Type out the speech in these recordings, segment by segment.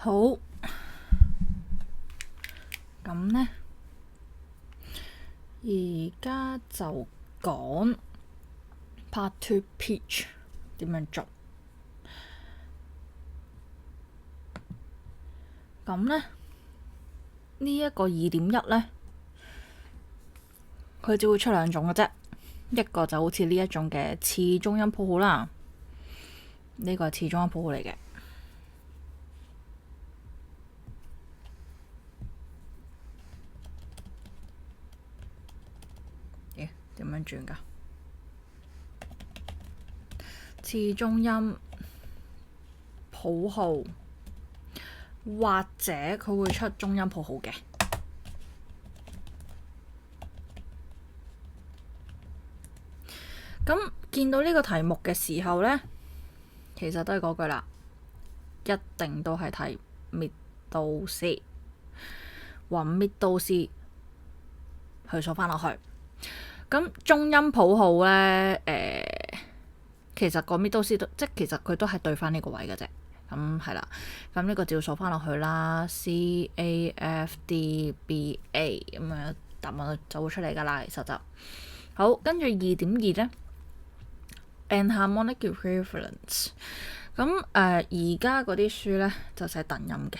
好，咁呢，而家就講 Part 2 Pitch 點樣做。咁呢，呢一個2.1呢，佢只會出兩種嘅啫，一個就好似呢一種嘅次中音譜號啦，呢個係次中音譜號嚟嘅。點樣轉㗎？次中音譜號，或者佢會出中音譜號嘅。咁見到呢個題目嘅時候呢，其實都係嗰句啦，一定都係睇 middle C， 揾 middle C 去數返落去。咁中音譜號呢，其實個 middle C 即其實佢都係對翻呢個位嘅啫。咁係啦，咁呢個就要數翻落去啦。C A F D B A 咁樣答案就會出嚟㗎啦。其實就好，跟住2.2呢 Enharmonic Equivalence。咁而家嗰啲書呢，就寫頓音嘅。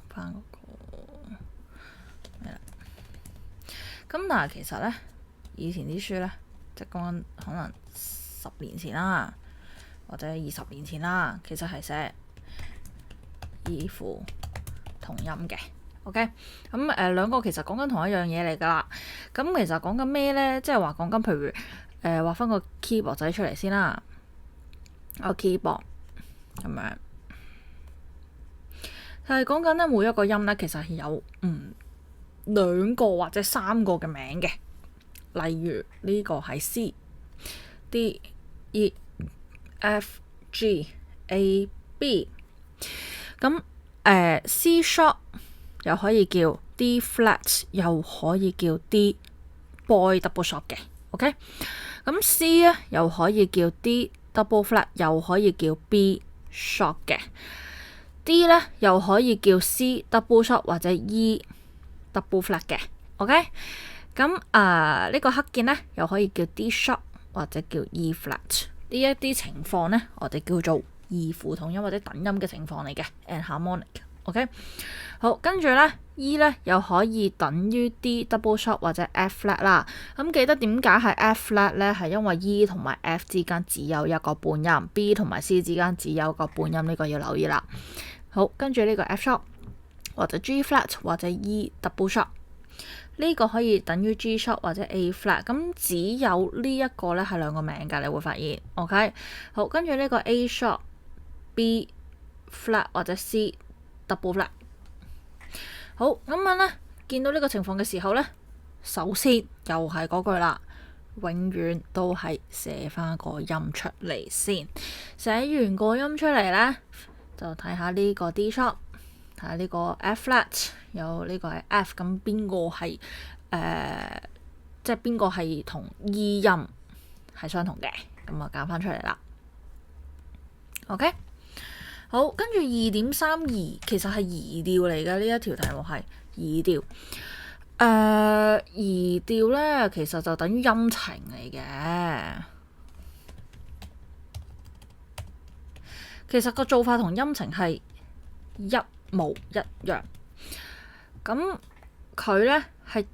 翻嗰個係啦。咁但係其實呢，以前啲書呢，即係講緊可能10年前啦，或者20年前啦，其實係寫異符同音嘅。OK， 咁兩個其實講緊同一樣嘢嚟㗎啦。咁其實講緊咩呢？即係話講緊譬如畫翻個 keyboard 仔出嚟先啦，個 keyboard 咁樣，係講緊呢每一個音呢，其實係有2個或者3個嘅名嘅。例如呢個係 C、D、E、F、G、A、B。咁C sharp 又可以叫 D flat， 又可以叫 D boy double sharp 嘅。OK， 咁 C 咧又可以叫 D double flat， 又可以叫 B sharp 嘅。D 咧又可以叫 C double sharp 或者 E double flat 嘅。OK， 咁呢個黑鍵咧又可以叫 D sharp 或者叫 E flat。呢一啲情況呢，我哋叫做異符同音或者頓音嘅情況嚟嘅 Enharmonic。OK， 好，跟住呢 E 呢又可以等於 D double sharp 或者 F flat 啦。咁記得點解係 F flat 呢？係因為 E 同埋 F 之間只有一個半音 ，B 同埋 C 之間只有一個半音，呢個要留意啦。好，跟住呢個 F sharp 或者 G flat 或者 E double sharp。呢個可以等於 G sharp 或者 A flat， 咁只有呢一個呢係兩個名㗎，你會發現。OK， 好，跟住呢個 A sharp、B flat 或者 C double flat。好，咁樣呢，見到呢個情況嘅時候呢，首先又係嗰句啦，永遠都係寫翻個音出嚟先。寫完個音出嚟呢，就睇下呢個 D sharp。睇下呢個 F flat， 有呢個係 F， 咁邊個係即係邊個係同 E 音係相同嘅，咁啊揀翻出嚟啦。OK， 好，跟住2.32其實係移調嚟嘅，呢一條題目係移調。移調呢，其實就等於音程嚟嘅。其實個做法同音程係一模一樣，咁佢呢係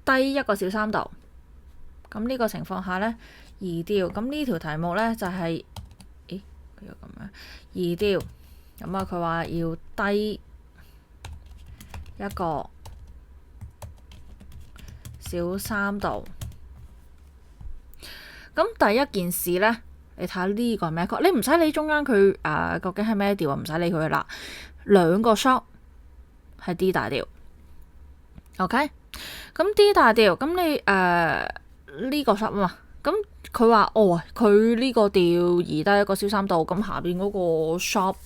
低一個小三度，咁呢個情況下呢，移調，咁呢條題目呢就係，佢又咁樣移調，咁啊佢話要低一個小三度，咁第一件事呢，你睇下呢個係咩曲，你唔使理中間佢究竟係咩調啊，唔使理佢啦。兩個 sharp 係 D 大調 ，OK， 咁 D 大調，咁你呢個 sharp 啊嘛，咁佢話佢呢個調移低一個小三度，咁下邊嗰個 sharp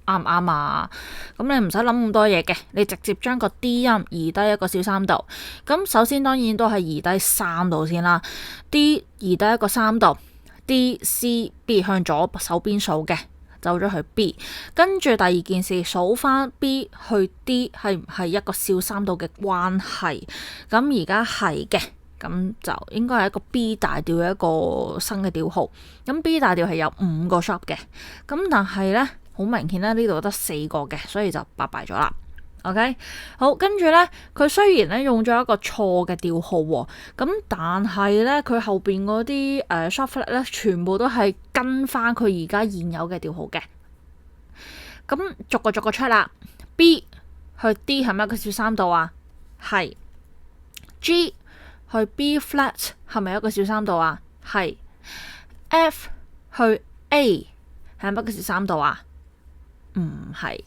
啱唔啱啊？咁你唔使諗咁多嘢嘅，你直接將個 D 音移低一個小三度。咁首先當然都係移低3度先啦 ，D 移低一個3度 ，D、C、B 向左手邊數嘅。走咗去 B。跟住第二件事，數翻 B 去 D 係唔係一個小三度嘅關係？咁而家係嘅，咁就應該係一個 B 大調嘅一個新嘅調號。咁 B 大調係有5個 sharp 嘅，咁但係呢，好明顯咧，呢度得4個嘅，所以就拜拜咗啦。OK， 好，跟住呢，佢雖然咧用咗一個錯嘅調號喎，咁但係呢，佢後邊嗰啲sharp flat 咧，全部都係跟翻佢而家現有嘅調號嘅。咁逐個 check 啦。B 去 D 係咪一個小三度啊？係。G 去 B flat 係咪一個小三度啊？係。F 去 A 係咪一個小三度啊？唔係。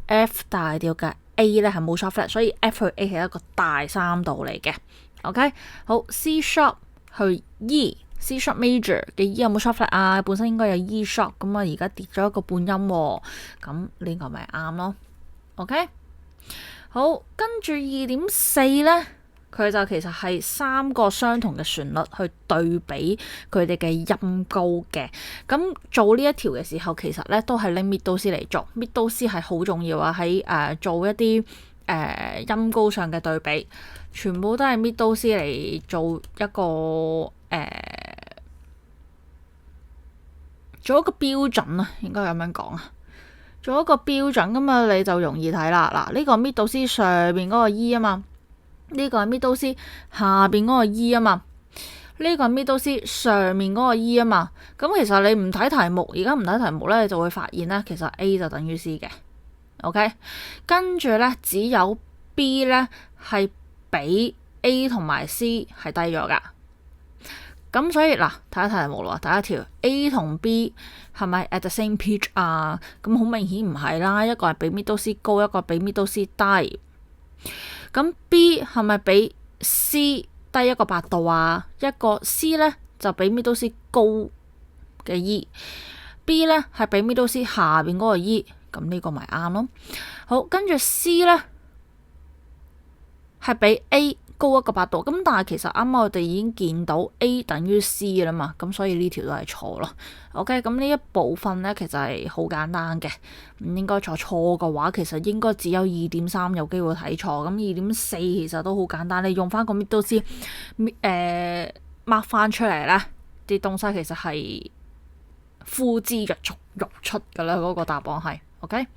F 大調嘅 A 咧係冇 sharp flat，所以 F 去 A 係一個大三度嚟嘅。OK， 好。C sharp 去 E。C sharp major 嘅 E 有冇 sharp flat 啊？本身應該有 E sharp， 咁啊而家跌咗一個半音喎，咁呢個咪啱咯。OK， 好，跟住2.4呢，佢就其實係3個相同嘅旋律去對比佢哋嘅音高嘅。咁做呢一條嘅時候，其實呢都係拎 mid do C 嚟做，mid do C係好重要啊。喺做一啲音高上嘅對比，全部都係 mid do C 嚟做一個做一個標準啊，應該咁樣講啊。做一個標準咁啊，你就容易睇啦。嗱，呢個 mid do C 上邊嗰個 E 啊嘛，呢個係 mid do C 下邊嗰個 E 啊嘛，呢個係 mid do C 上面嗰個 E 啊嘛。咁其實你唔睇題目，而家唔睇題目咧，你就會發現咧，其實 A 就等於 C 嘅。OK， 跟住咧只有 B 咧係比 A 同埋 C 係低咗噶。咁所以嗱，睇下題目咯，第一條 A 同 B 係咪 at the same pitch 啊？咁好明顯唔係啦，一個係比 mid do C 高，一個比 mid do C 低。咁 B 係咪比 C 低一個8度啊？一個 C 呢就比 mid do C 高嘅 E，B 呢係比 mid do C 下邊嗰個 E， 咁呢個咪啱咯。好，跟住 C 呢係比 A 高一個8度，咁但係其實啱啱我哋已經見到 A 等於 C 啦嘛，咁所以呢條都係錯咯。OK， 咁呢一部分呢，其實係好簡單嘅，唔應該錯。錯嘅話，其實應該只有2.3有機會睇錯，咁2.4其實都好簡單，你用翻個 mid do C mark 翻出嚟呢啲東西其實係呼之欲出噶啦，嗰個答案係 OK。